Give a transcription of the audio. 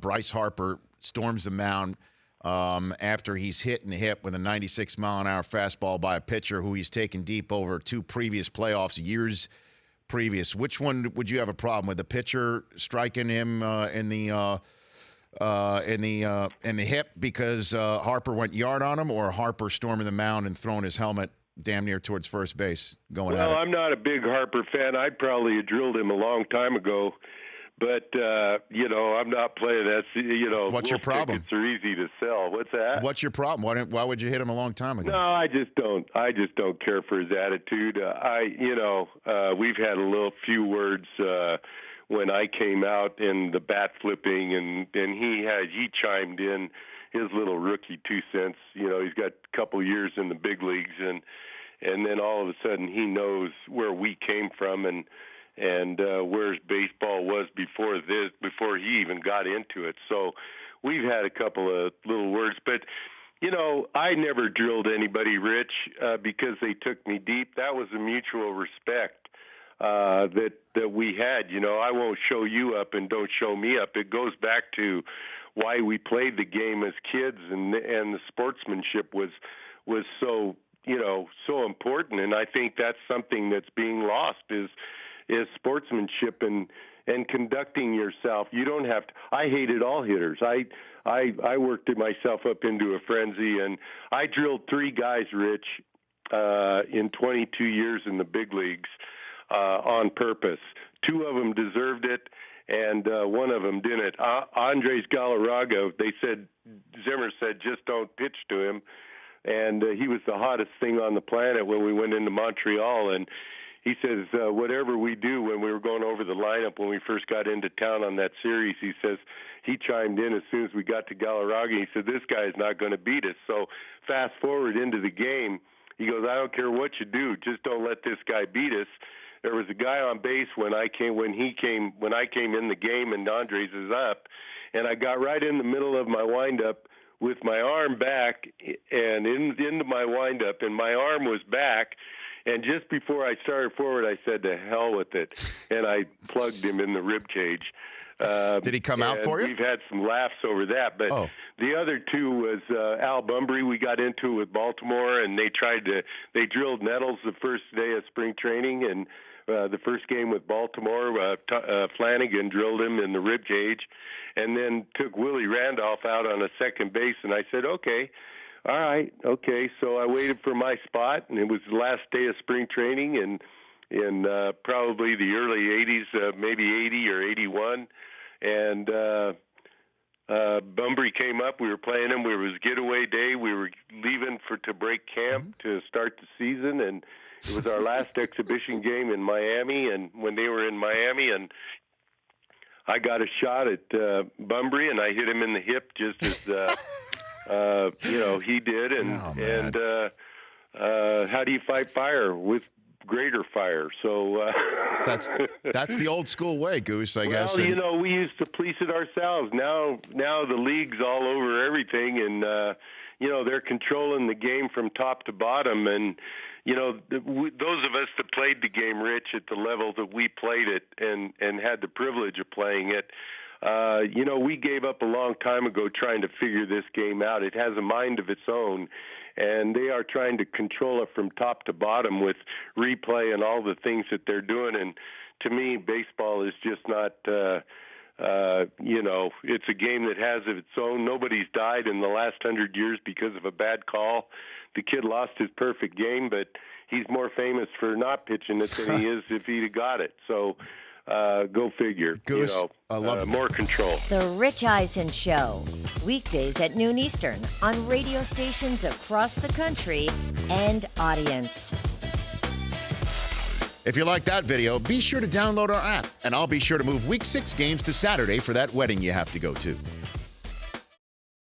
Bryce Harper storms the mound after he's hit in the hip with a 96-mile-an-hour fastball by a pitcher who he's taken deep over 2 previous playoffs, years previous. Which one would you have a problem with? The pitcher striking him in the hip because Harper went yard on him, or Harper storming the mound and throwing his helmet damn near towards first base going at it? Well, I'm not a big Harper fan. I'd probably have drilled him a long time ago. But, I'm not playing that. What's your problem? Tickets are easy to sell. What's that? What's your problem? Why would you hit him a long time ago? No, I just don't care for his attitude. We've had a few words when I came out in the bat flipping, and he chimed in his little rookie 2 cents. He's got a couple years in the big leagues, and then all of a sudden he knows where we came from and where baseball was before he even got into it. So we've had a couple of little words, but I never drilled anybody, Rich, because they took me deep. That was a mutual respect that we had. I won't show you up and don't show me up. It goes back to why we played the game as kids, and the sportsmanship was so so important. And I think that's something that's being lost is sportsmanship and conducting yourself. You don't have to. I hated all hitters. I worked myself up into a frenzy, and I drilled 3 guys, Rich, in 22 years in the big leagues on purpose. 2 of them deserved it, and one of them didn't. Andres Galarraga, Zimmer said, just don't pitch to him, and he was the hottest thing on the planet when we went into Montreal, and he says, whatever we do, when we were going over the lineup when we first got into town on that series, he says he chimed in as soon as we got to Galarraga. He said, this guy is not going to beat us. So fast forward into the game, he goes, I don't care what you do, just don't let this guy beat us. There was a guy on base when I came in the game, and Andres is up, and I got right in the middle of my windup with my arm back and into my windup, and my arm was back. And just before I started forward, I said, to hell with it, and I plugged him in the rib cage. Did he come out for you? We've had some laughs over that. But the other 2 was Al Bumbry. We got into it with Baltimore, and they drilled Nettles the first day of spring training, and the first game with Baltimore, Flanagan drilled him in the rib cage, and then took Willie Randolph out on a second base, and I said, okay. All right, okay. So I waited for my spot, and it was the last day of spring training in probably the early 80s, maybe 80 or 81. And Bumbry came up. We were playing him. It was getaway day. We were leaving to break camp to start the season, and it was our last exhibition game in Miami. And when they were in Miami, and I got a shot at Bumbry, and I hit him in the hip just as he did, and how do you fight fire? With greater fire. So that's the old school way, Goose, I guess. Well, we used to police it ourselves. Now the league's all over everything, and they're controlling the game from top to bottom. And those of us that played the game, Rich, at the level that we played it and had the privilege of playing it, we gave up a long time ago trying to figure this game out. It has a mind of its own, and they are trying to control it from top to bottom with replay and all the things that they're doing. And to me, baseball is just not, it's a game that has of its own. Nobody's died in the last 100 years because of a bad call. The kid lost his perfect game, but he's more famous for not pitching it than he is if he'd have got it. So, go figure. Goose, I love it. More control. The Rich Eisen Show. Weekdays at noon Eastern on radio stations across the country and audience. If you like that video, be sure to download our app, and I'll be sure to move Week 6 games to Saturday for that wedding you have to go to.